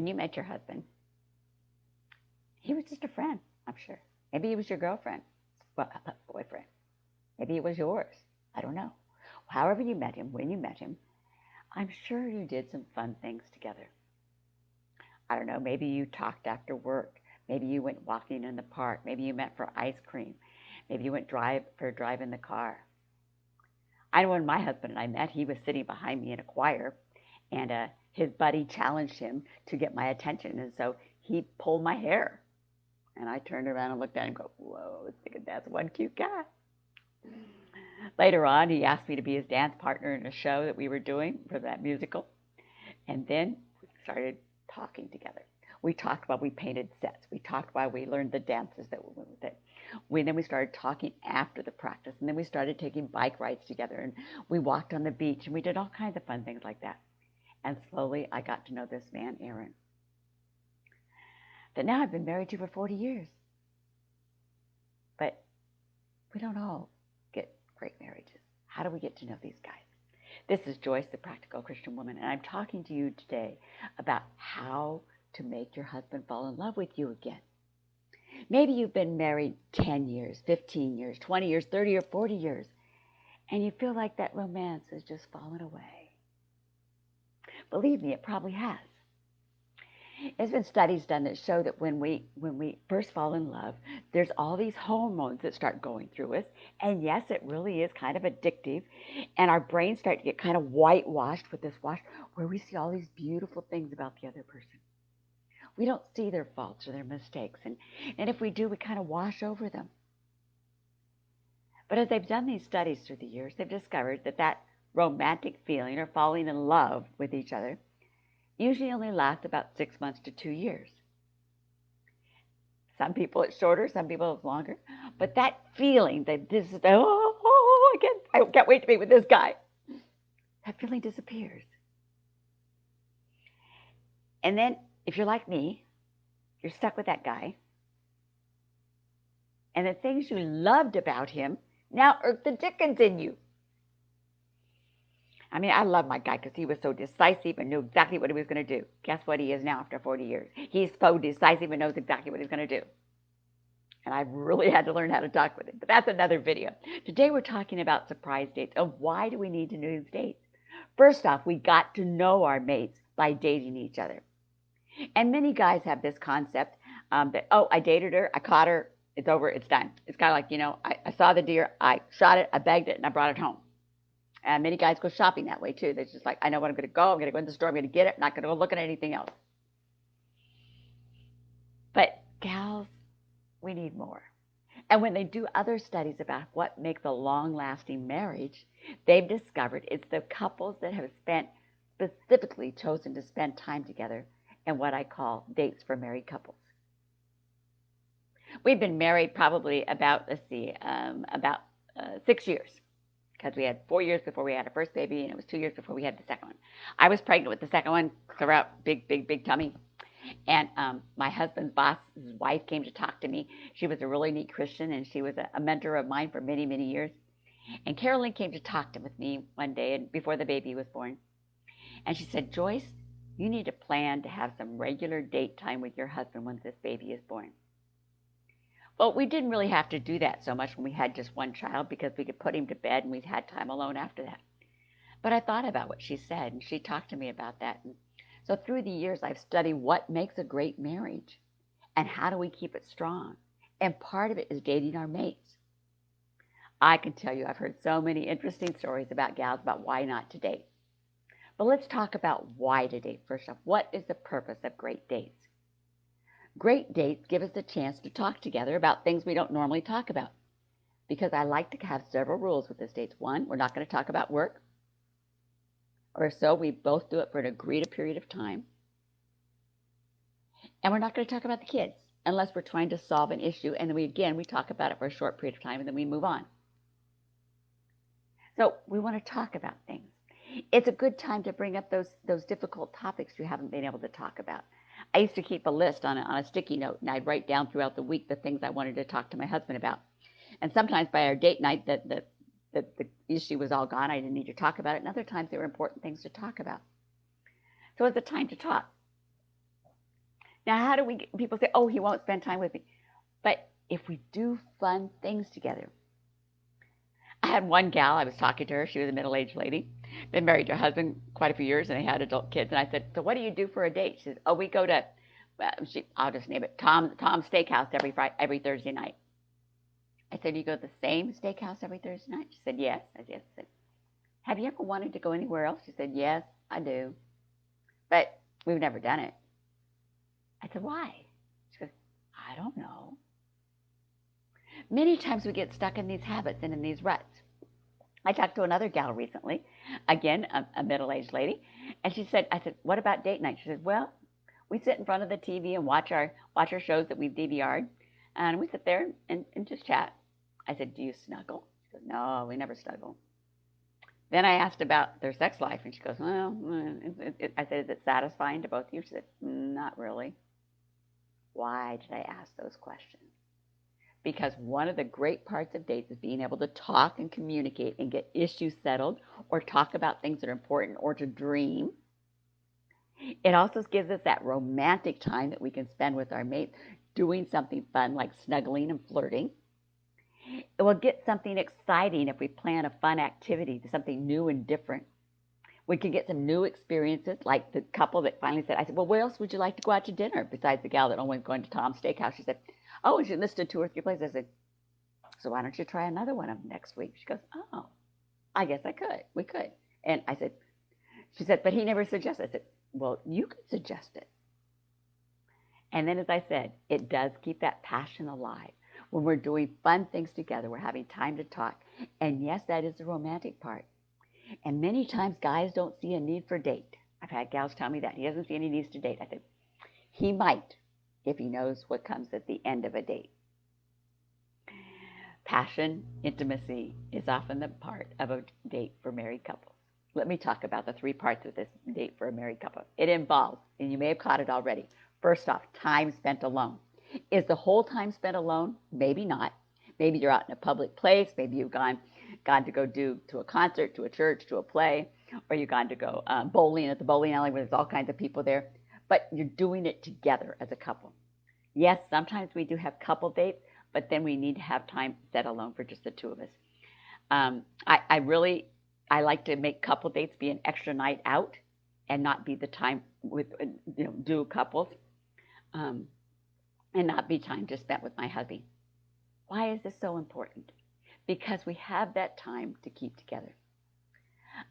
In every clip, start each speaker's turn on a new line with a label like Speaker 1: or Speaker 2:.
Speaker 1: when you met your husband, he was just a friend, I'm sure. Maybe he was your girlfriend, well, boyfriend. Maybe it was yours. I don't know. However you met him, when you met him, I'm sure you did some fun things together. I don't know, maybe you talked after work. Maybe you went walking in the park. Maybe you met for ice cream. Maybe you went for a drive in the car. I know when my husband and I met, he was sitting behind me in a choir, and his buddy challenged him to get my attention, and so he pulled my hair. And I turned around and looked at him and go, whoa, I was thinking, that's one cute guy. Later on, he asked me to be his dance partner in a show that we were doing for that musical. And then we started talking together. We talked while we painted sets. We talked while we learned the dances that went with it. Then we started talking after the practice. And then we started taking bike rides together. And we walked on the beach. And we did all kinds of fun things like that. And slowly, I got to know this man, Aaron, that now I've been married to for 40 years. But we don't all get great marriages. How do we get to know these guys? This is Joyce, the Practical Christian Woman, and I'm talking to you today about how to make your husband fall in love with you again. Maybe you've been married 10 years, 15 years, 20 years, 30 or 40 years, and you feel like that romance has just fallen away. Believe me, it probably has. There's been studies done that show that when we first fall in love, there's all these hormones that start going through us. And yes, it really is kind of addictive. And our brains start to get kind of whitewashed with this wash where we see all these beautiful things about the other person. We don't see their faults or their mistakes. And if we do, we kind of wash over them. But as they've done these studies through the years, they've discovered that romantic feeling or falling in love with each other usually only lasts about 6 months to 2 years. Some people it's shorter, some people it's longer. But that feeling that this is, I can't wait to be with this guy, that feeling disappears. And then, if you're like me, you're stuck with that guy. And the things you loved about him now irk the dickens in you. I mean, I love my guy because he was so decisive and knew exactly what he was going to do. Guess what he is now after 40 years? He's so decisive and knows exactly what he's going to do. And I've really had to learn how to talk with him. But that's another video. Today we're talking about surprise dates. And why do we need to know these dates? First off, we got to know our mates by dating each other. And many guys have this concept that, I dated her, I caught her, it's over, it's done. It's kind of like, I saw the deer, I shot it, I bagged it, and I brought it home. And many guys go shopping that way, too. They're just like, I know what I'm going to go. I'm going to go in the store. I'm going to get it. I'm not going to go look at anything else. But gals, we need more. And when they do other studies about what makes a long-lasting marriage, they've discovered it's the couples that have specifically chosen to spend time together in what I call dates for married couples. We've been married probably about 6 years. Because we had 4 years before we had our first baby, and it was 2 years before we had the second one. I was pregnant with the second one, clear out, big tummy. And my husband's boss's wife came to talk to me. She was a really neat Christian, and she was a mentor of mine for many, many years. And Carolyn came to talk with me one day before the baby was born. And she said, Joyce, you need to plan to have some regular date time with your husband when this baby is born. Well, we didn't really have to do that so much when we had just one child because we could put him to bed and we had time alone after that. But I thought about what she said, and she talked to me about that. And so through the years, I've studied what makes a great marriage and how do we keep it strong. And part of it is dating our mates. I can tell you I've heard so many interesting stories about gals about why not to date. But let's talk about why to date first off. What is the purpose of great dates? Great dates give us a chance to talk together about things we don't normally talk about. Because I like to have several rules with this dates. One, we're not going to talk about work. Or so we both do it for an agreed period of time. And we're not going to talk about the kids unless we're trying to solve an issue. And then we talk about it for a short period of time and then we move on. So we want to talk about things. It's a good time to bring up those difficult topics you haven't been able to talk about. I used to keep a list on a sticky note, and I'd write down throughout the week the things I wanted to talk to my husband about. And sometimes by our date night, the issue was all gone. I didn't need to talk about it. And other times, there were important things to talk about. So it's a time to talk. Now, how do we get, people say, oh, he won't spend time with me. But if we do fun things together, I had one gal, I was talking to her. She was a middle-aged lady, been married to her husband quite a few years, and they had adult kids. And I said, so what do you do for a date? She says, oh, we go to, I'll just name it, Tom's Steakhouse every Thursday night. I said, you go to the same steakhouse every Thursday night? She said, yes. I said, have you ever wanted to go anywhere else? She said, yes, I do. But we've never done it. I said, why? She goes, I don't know. Many times we get stuck in these habits and in these ruts. I talked to another gal recently, again, a middle-aged lady, and she said, I said, what about date night? She said, well, we sit in front of the TV and watch our shows that we've DVR'd, and we sit there and just chat. I said, do you snuggle? She goes, no, we never snuggle. Then I asked about their sex life, and she goes, well, I said, is it satisfying to both of you? She said, not really. Why did I ask those questions? Because one of the great parts of dates is being able to talk and communicate and get issues settled, or talk about things that are important, or to dream. It also gives us that romantic time that we can spend with our mate doing something fun like snuggling and flirting. It will get something exciting if we plan a fun activity, something new and different. We can get some new experiences, like the couple that finally said, I said, well, where else would you like to go out to dinner besides the gal that only was going to Tom's Steakhouse? She said, oh, and she listed 2 or 3 places. I said, so why don't you try another one of them next week? She goes, oh, I guess I could. We could. And I said, she said, but he never suggested. I said, well, you could suggest it. And then, as I said, it does keep that passion alive. When we're doing fun things together, we're having time to talk. And yes, that is the romantic part. And many times guys don't see a need for date. I've had gals tell me that. He doesn't see any needs to date. I said, he might if he knows what comes at the end of a date. Passion, intimacy is often the part of a date for married couples. Let me talk about the 3 parts of this date for a married couple. It involves, and you may have caught it already, first off, time spent alone. Is the whole time spent alone? Maybe not. Maybe you're out in a public place. Maybe you've gone to go to a concert, to a church, to a play, or you've gone to go bowling at the bowling alley where there's all kinds of people there. But you're doing it together as a couple. Yes, sometimes we do have couple dates, but then we need to have time set alone for just the 2 of us. I like to make couple dates be an extra night out and not be the time with, do couples, and not be time just spent with my hubby. Why is this so important? Because we have that time to keep together.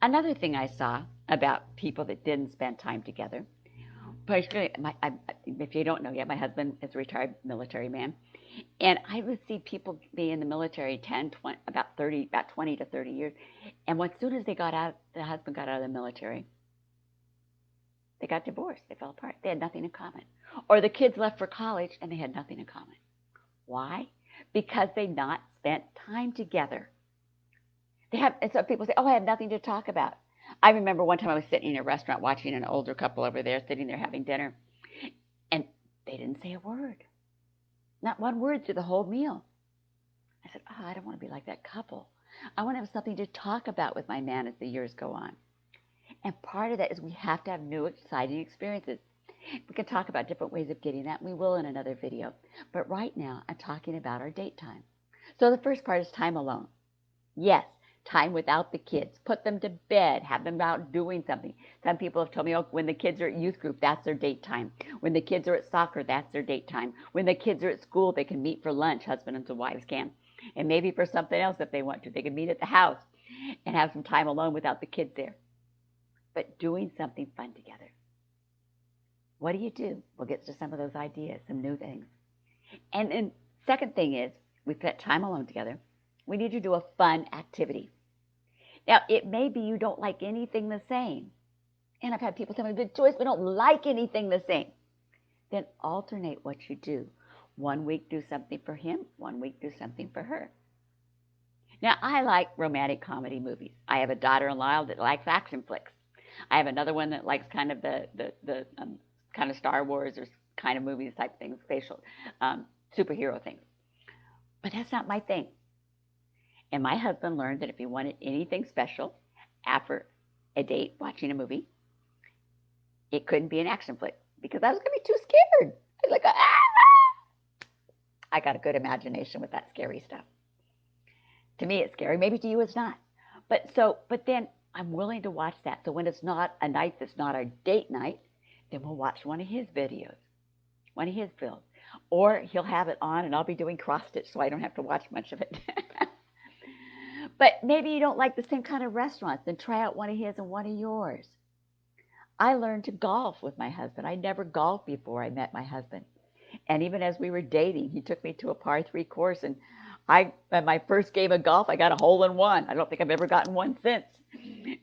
Speaker 1: Another thing I saw about people that didn't spend time together, if you don't know yet, my husband is a retired military man, and I would see people be in the military 20 to 30 years, and as soon as the husband got out of the military, they got divorced. They fell apart. They had nothing in common. Or the kids left for college, and they had nothing in common. Why? Because they not spent time together. And so people say, oh, I have nothing to talk about. I remember one time I was sitting in a restaurant watching an older couple over there sitting there having dinner, and they didn't say a word. Not one word through the whole meal. I said, oh, I don't want to be like that couple. I want to have something to talk about with my man as the years go on. And part of that is we have to have new, exciting experiences. We can talk about different ways of getting that, and we will in another video. But right now, I'm talking about our date time. So the first part is time alone. Yes, time without the kids. Put them to bed. Have them out doing something. Some people have told me, oh, when the kids are at youth group, that's their date time. When the kids are at soccer, that's their date time. When the kids are at school, they can meet for lunch. Husbands and wives can. And maybe for something else if they want to. They can meet at the house and have some time alone without the kids there. But doing something fun together. What do? We'll get to some of those ideas, some new things. And then second thing is, we've got time alone together. We need to do a fun activity. Now, it may be you don't like anything the same. And I've had people tell me, but Joyce, we don't like anything the same. Then alternate what you do. 1 week do something for him, 1 week do something for her. Now, I like romantic comedy movies. I have a daughter-in-law that likes action flicks. I have another one that likes kind of the kind of Star Wars or kind of movies type things, superhero things. But that's not my thing. And my husband learned that if he wanted anything special after a date watching a movie, it couldn't be an action flick. because I was going to be too scared. I was like, ah! I got a good imagination with that scary stuff. To me, it's scary. Maybe to you, it's not. But then I'm willing to watch that. So when it's not a night that's not our date night, then we'll watch one of his videos, one of his builds. Or he'll have it on and I'll be doing cross stitch so I don't have to watch much of it. But maybe you don't like the same kind of restaurants, then try out one of his and one of yours. I learned to golf with my husband. I never golfed before I met my husband. And even as we were dating, he took me to a par 3 course, and at my first game of golf, I got a hole in one. I don't think I've ever gotten one since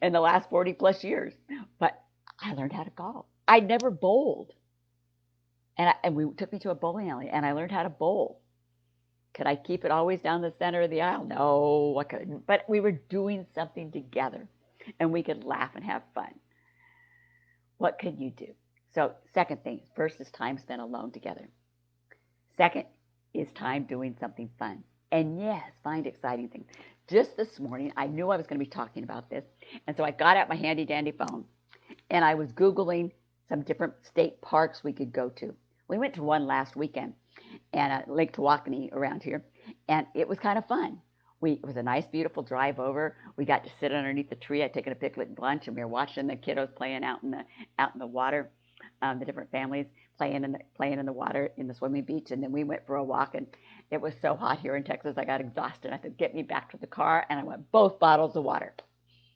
Speaker 1: in the last 40 plus years. But I learned how to golf. I never bowled. And we took me to a bowling alley, and I learned how to bowl. Could I keep it always down the center of the aisle? No, I couldn't. But we were doing something together, and we could laugh and have fun. What could you do? So second thing, first is time spent alone together. Second is time doing something fun. And yes, find exciting things. Just this morning, I knew I was going to be talking about this. And so I got out my handy dandy phone and I was Googling some different state parks we could go to. We went to one last weekend and Lake Tawakoni around here. And it was kind of fun. It was a nice, beautiful drive over. We got to sit underneath the tree. I'd taken a picnic lunch and we were watching the kiddos playing out in the water, the different families playing in the water in the swimming beach. And then we went for a walk, and it was so hot here in Texas, I got exhausted. I said, get me back to the car, and I went both bottles of water.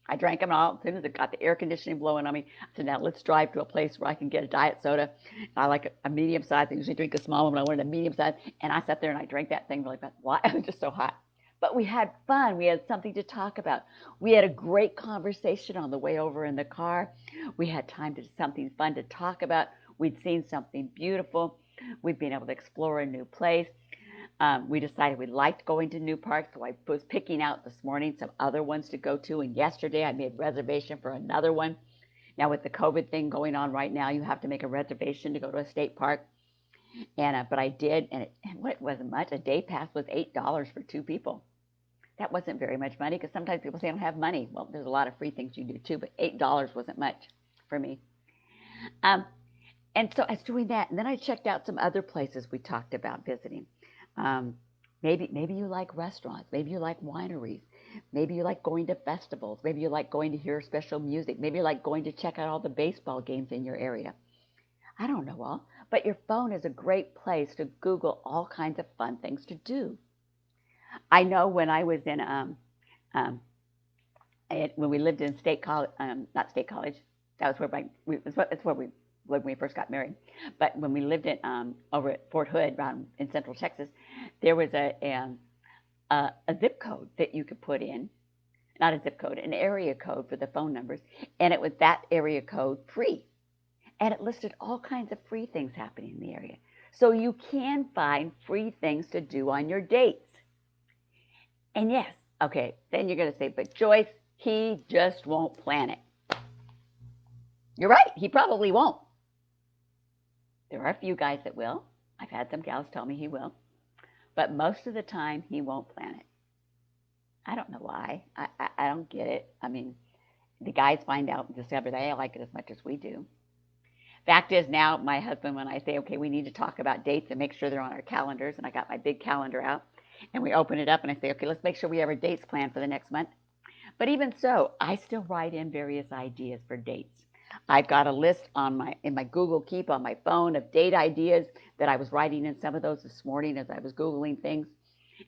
Speaker 1: I drank them all. As soon as it got the air conditioning blowing on me, I said, now let's drive to a place where I can get a diet soda. I like a medium size. I usually drink a small one, but I wanted a medium size. And I sat there and I drank that thing really fast. Why? It was just so hot. But we had fun. We had something to talk about. We had a great conversation on the way over in the car. We had time to do something fun to talk about. We'd seen something beautiful. We'd been able to explore a new place. We decided we liked going to new parks, so I was picking out this morning some other ones to go to. And yesterday I made a reservation for another one. Now with the COVID thing going on right now, you have to make a reservation to go to a state park. But I did, and it wasn't much. A day pass was $8 for 2 people. That wasn't very much money, because sometimes people say I don't have money. Well, there's a lot of free things you do too, but $8 wasn't much for me. And so I was doing that, and then I checked out some other places we talked about visiting. Maybe you like restaurants. Maybe you like wineries. Maybe you like going to festivals. Maybe you like going to hear special music. Maybe you like going to check out all the baseball games in your area. I don't know all, but your phone is a great place to Google all kinds of fun things to do. I know when I was in when we lived in state college, not state college, that was where it's where we lived when we first got married. But when we lived in over at Fort Hood, around in Central Texas, there was a zip code that you could put in, not a zip code, an area code for the phone numbers, and it was that area code free, and it listed all kinds of free things happening in the area. So you can find free things to do on your dates. And yes, okay, then you're going to say, but Joyce, he just won't plan it. You're right, he probably won't. There are a few guys that will. I've had some gals tell me he will. But most of the time, he won't plan it. I don't know why. I don't get it. I mean, the guys find out and discover they like it as much as we do. Fact is, now my husband, when I say, okay, we need to talk about dates and make sure they're on our calendars, and I got my big calendar out, and we open it up and I say, okay, let's make sure we have our dates planned for the next month. But even so, I still write in various ideas for dates. I've got a list in my Google Keep on my phone of date ideas that I was writing in some of those this morning as I was Googling things.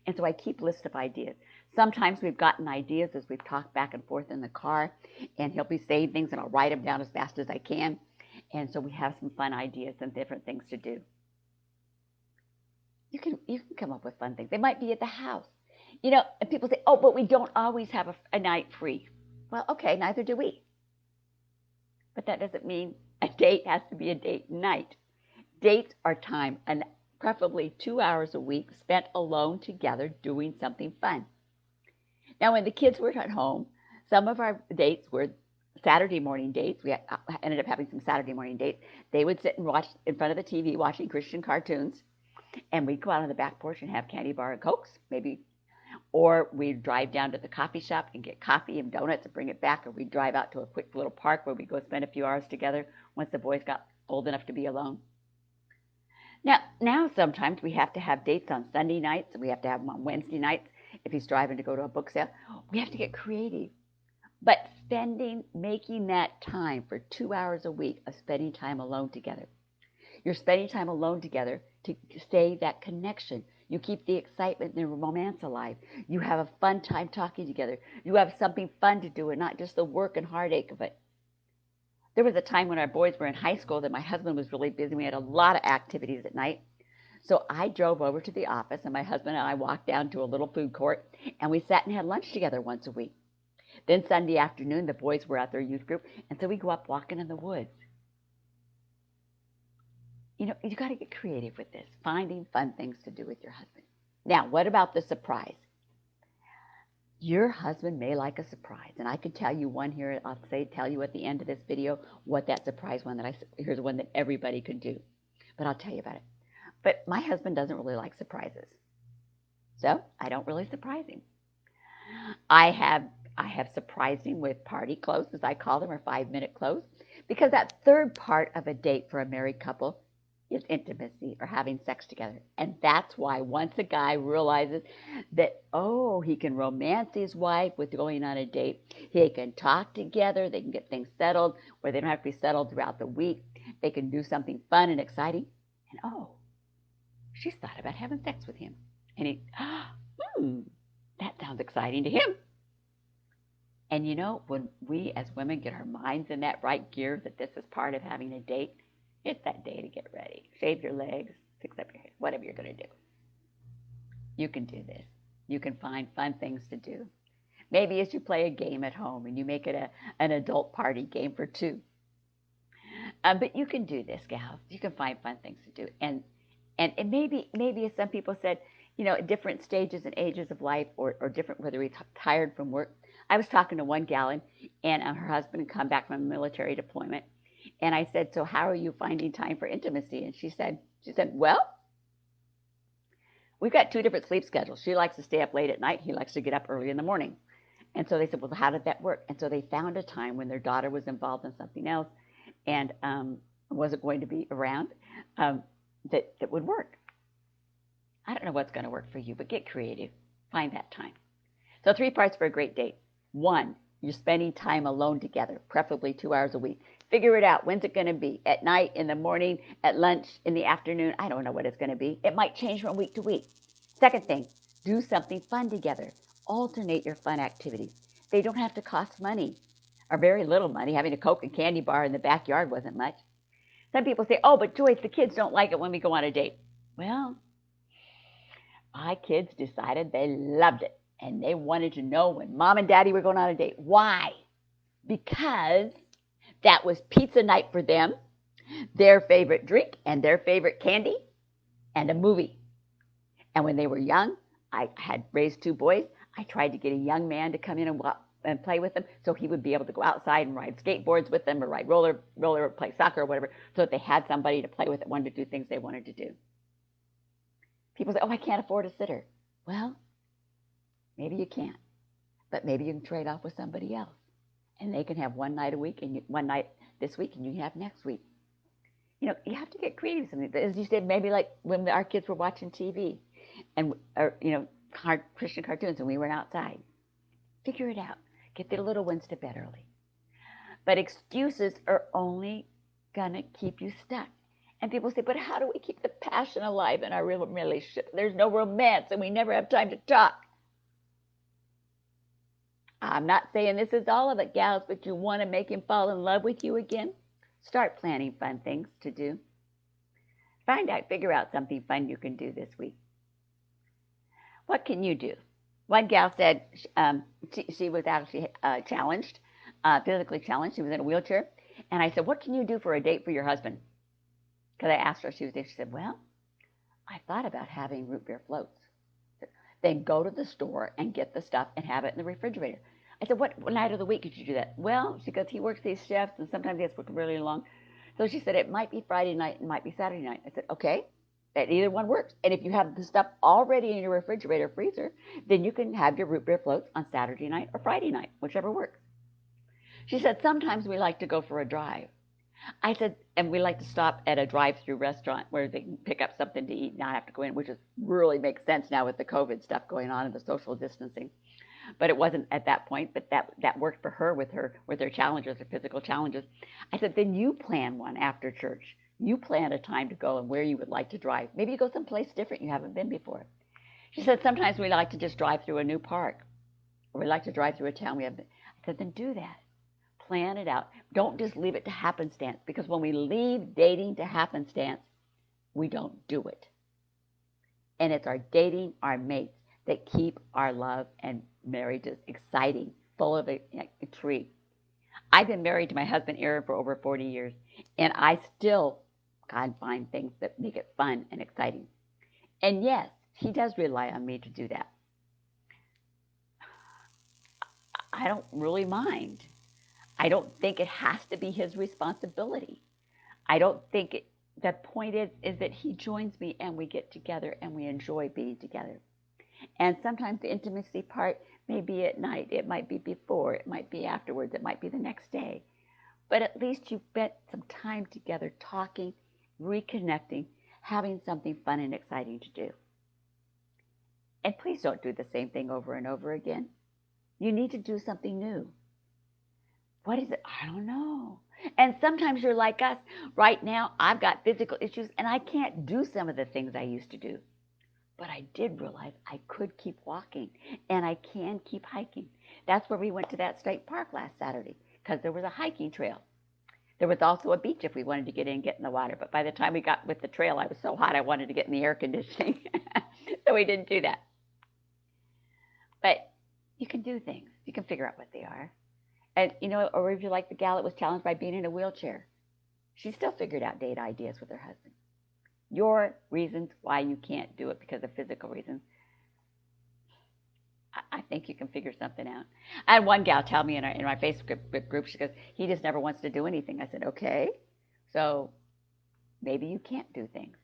Speaker 1: And so I keep lists of ideas. Sometimes we've gotten ideas as we've talked back and forth in the car, and he'll be saying things and I'll write them down as fast as I can. And so we have some fun ideas and different things to do. You can come up with fun things. They might be at the house. You know, and people say, oh, but we don't always have a night free. Well, okay, neither do we. But that doesn't mean a date has to be a date night. Dates are time, and preferably 2 hours a week spent alone together doing something fun. Now, when the kids were at home, some of our dates were Saturday morning dates. We ended up having some Saturday morning dates. They would sit and watch in front of the TV watching Christian cartoons, and we'd go out on the back porch and have candy bar and Cokes, maybe. Or we'd drive down to the coffee shop and get coffee and donuts and bring it back, or we'd drive out to a quick little park where we'd go spend a few hours together once the boys got old enough to be alone. Now sometimes we have to have dates on Sunday nights, and we have to have them on Wednesday nights if he's driving to go to a book sale. We have to get creative. But making that time for 2 hours a week of spending time alone together. You're spending time alone together to stay that connection. You keep the excitement and the romance alive. You have a fun time talking together. You have something fun to do and not just the work and heartache of it. There was a time when our boys were in high school that my husband was really busy. We had a lot of activities at night. So I drove over to the office, and my husband and I walked down to a little food court, and we sat and had lunch together once a week. Then Sunday afternoon, the boys were at their youth group, and so we go up walking in the woods. You got to get creative with this, finding fun things to do with your husband. Now, what about the surprise? Your husband may like a surprise, and I could tell you one here. I'll tell you at the end of this video what that surprise one here's one that everybody could do, but I'll tell you about it. But my husband doesn't really like surprises, so I don't really surprise him. I have surprised him with party clothes, as I call them, or 5-minute clothes, because that third part of a date for a married couple is intimacy or having sex together. And that's why once a guy realizes that, he can romance his wife with going on a date, he can talk together, they can get things settled, where they don't have to be settled throughout the week. They can do something fun and exciting. And she's thought about having sex with him. And that sounds exciting to him. And when we as women get our minds in that right gear, that this is part of having a date, it's that day to get ready. Shave your legs, fix up your hair, whatever you're going to do. You can do this. You can find fun things to do. Maybe as you play a game at home and you make it an adult party game for two. But you can do this, gals. You can find fun things to do. And maybe as some people said, different stages and ages of life or different, whether we're tired from work. I was talking to one gal, and her husband had come back from a military deployment. And I said, so how are you finding time for intimacy? And she said, well, we've got 2 different sleep schedules. She likes to stay up late at night. He likes to get up early in the morning. And so they said, well, how did that work? And so they found a time when their daughter was involved in something else and wasn't going to be around that would work. I don't know what's going to work for you, but get creative. Find that time. So 3 parts for a great date. 1, you're spending time alone together, preferably 2 hours a week. Figure it out. When's it going to be? At night, in the morning, at lunch, in the afternoon? I don't know what it's going to be. It might change from week to week. Second thing, do something fun together. Alternate your fun activities. They don't have to cost money, or very little money. Having a Coke and candy bar in the backyard wasn't much. Some people say, but Joyce, the kids don't like it when we go on a date. Well, my kids decided they loved it, and they wanted to know when Mom and Daddy were going on a date. Why? Because that was pizza night for them, their favorite drink and their favorite candy, and a movie. And when they were young, I had raised 2 boys. I tried to get a young man to come in and play with them so he would be able to go outside and ride skateboards with them or ride roller or play soccer or whatever, so that they had somebody to play with that wanted to do things they wanted to do. People say, I can't afford a sitter. Well, maybe you can't, but maybe you can trade off with somebody else. And they can have one night a week and one night this week, and you can have next week. You have to get creative. As you said, maybe like when our kids were watching TV and Christian cartoons and we were outside. Figure it out. Get the little ones to bed early. But excuses are only going to keep you stuck. And people say, but how do we keep the passion alive in our relationship? There's no romance and we never have time to talk. I'm not saying this is all of it, gals, but you want to make him fall in love with you again? Start planning fun things to do. Figure out something fun you can do this week. What can you do? One gal said she was actually challenged, physically challenged. She was in a wheelchair. And I said, what can you do for a date for your husband? Because I asked her, she said, well, I thought about having root beer floats. Then go to the store and get the stuff and have it in the refrigerator. I said, what night of the week could you do that? Well, she goes, he works these shifts and sometimes he has to work really long. So she said, it might be Friday night and might be Saturday night. I said, okay, that either one works. And if you have the stuff already in your refrigerator freezer, then you can have your root beer floats on Saturday night or Friday night, whichever works. She said, sometimes we like to go for a drive. I said, and we like to stop at a drive-through restaurant where they can pick up something to eat and not have to go in, which is really makes sense now with the COVID stuff going on and the social distancing. But it wasn't at that point, but that worked for her with her challenges, her physical challenges. I said, then you plan one after church. You plan a time to go and where you would like to drive. Maybe you go someplace different you haven't been before. She said, sometimes we like to just drive through a new park, or we like to drive through a town we haven't. I said, then do that. Plan it out. Don't just leave it to happenstance, because when we leave dating to happenstance, we don't do it. And it's our dating, our mates, that keep our love and marriages exciting, full of a intrigue. I've been married to my husband Aaron for over 40 years, and I still can find things that make it fun and exciting. And yes, he does rely on me to do that. I don't really mind. I don't think it has to be his responsibility. I don't think it, the point is that he joins me and we get together and we enjoy being together. And sometimes the intimacy part may be at night. It might be before. It might be afterwards. It might be the next day. But at least you spent some time together talking, reconnecting, having something fun and exciting to do. And please don't do the same thing over and over again. You need to do something new. What is it? I don't know. And sometimes you're like us. Right now, I've got physical issues and I can't do some of the things I used to do. But I did realize I could keep walking and I can keep hiking. That's where we went to that state park last Saturday, because there was a hiking trail. There was also a beach if we wanted to get in and get in the water. But by the time we got with the trail, I was so hot I wanted to get in the air conditioning. So we didn't do that. But you can do things. You can figure out what they are. And, you know, or if you're like the gal that was challenged by being in a wheelchair, she still figured out date ideas with her husband. Your reasons why you can't do it because of physical reasons, I think you can figure something out. I had one gal tell me in my Facebook group, she goes, he just never wants to do anything. I said, okay, so maybe you can't do things.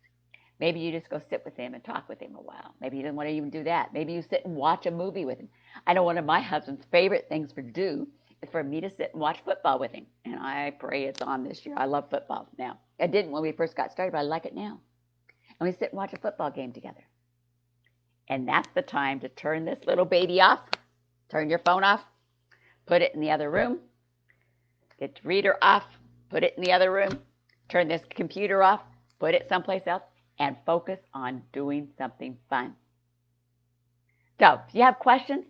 Speaker 1: Maybe you just go sit with him and talk with him a while. Maybe he doesn't want to even do that. Maybe you sit and watch a movie with him. I know one of my husband's favorite things to do is for me to sit and watch football with him. And I pray it's on this year. I love football now. I didn't when we first got started, but I like it now. And we sit and watch a football game together. And that's the time to turn this little baby off, turn your phone off, put it in the other room, get the reader off, put it in the other room, turn this computer off, put it someplace else, and focus on doing something fun. So, if you have questions,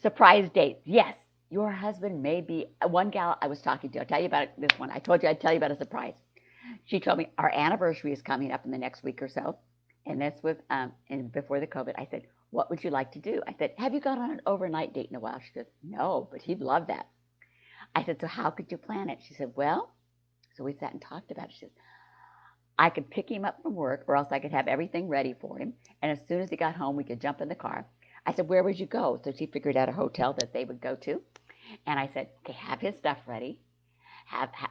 Speaker 1: surprise dates. Yes, your husband may be, one gal I was talking to, I'll tell you about this one. I told you I'd tell you about a surprise. She told me our anniversary is coming up in the next week or so. And this was and before the COVID. I said, what would you like to do? I said, have you gone on an overnight date in a while? She goes, no, but he'd love that. I said, so how could you plan it? She said, well, so we sat and talked about it. She said, I could pick him up from work, or else I could have everything ready for him. And as soon as he got home, we could jump in the car. I said, where would you go? So she figured out a hotel that they would go to. And I said, okay, have his stuff ready.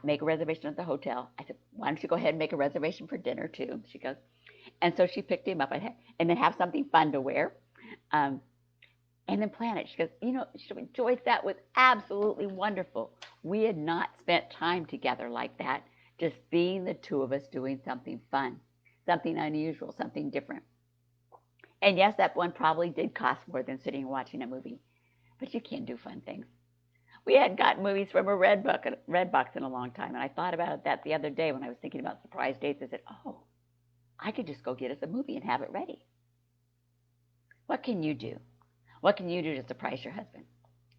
Speaker 1: Make a reservation at the hotel. I said, why don't you go ahead and make a reservation for dinner too? She goes, and so she picked him up and then have something fun to wear, and then plan it. She goes, you know, Joyce, that was absolutely wonderful. We had not spent time together like that, just being the two of us doing something fun, something unusual, something different. And yes, that one probably did cost more than sitting and watching a movie, but you can do fun things. We hadn't gotten movies from a Redbox in a long time, and I thought about that the other day when I was thinking about surprise dates. I said, oh, I could just go get us a movie and have it ready. What can you do? What can you do to surprise your husband?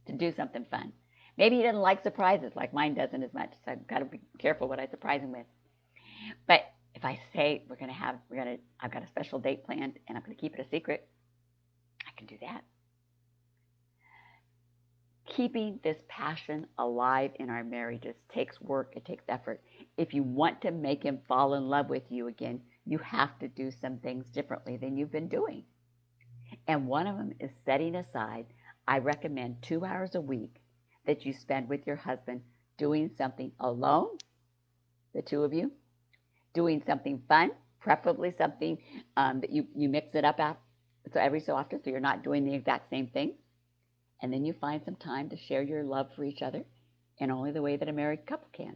Speaker 1: To do something fun? Maybe he doesn't like surprises like mine doesn't as much, so I've got to be careful what I surprise him with. But if I say I've got a special date planned and I'm going to keep it a secret, I can do that. Keeping this passion alive in our marriages takes work, it takes effort. If you want to make him fall in love with you again, you have to do some things differently than you've been doing. And one of them is setting aside, I recommend 2 hours a week that you spend with your husband doing something alone, the two of you, doing something fun, preferably something that you mix it up so every so often so you're not doing the exact same thing. And then you find some time to share your love for each other in only the way that a married couple can.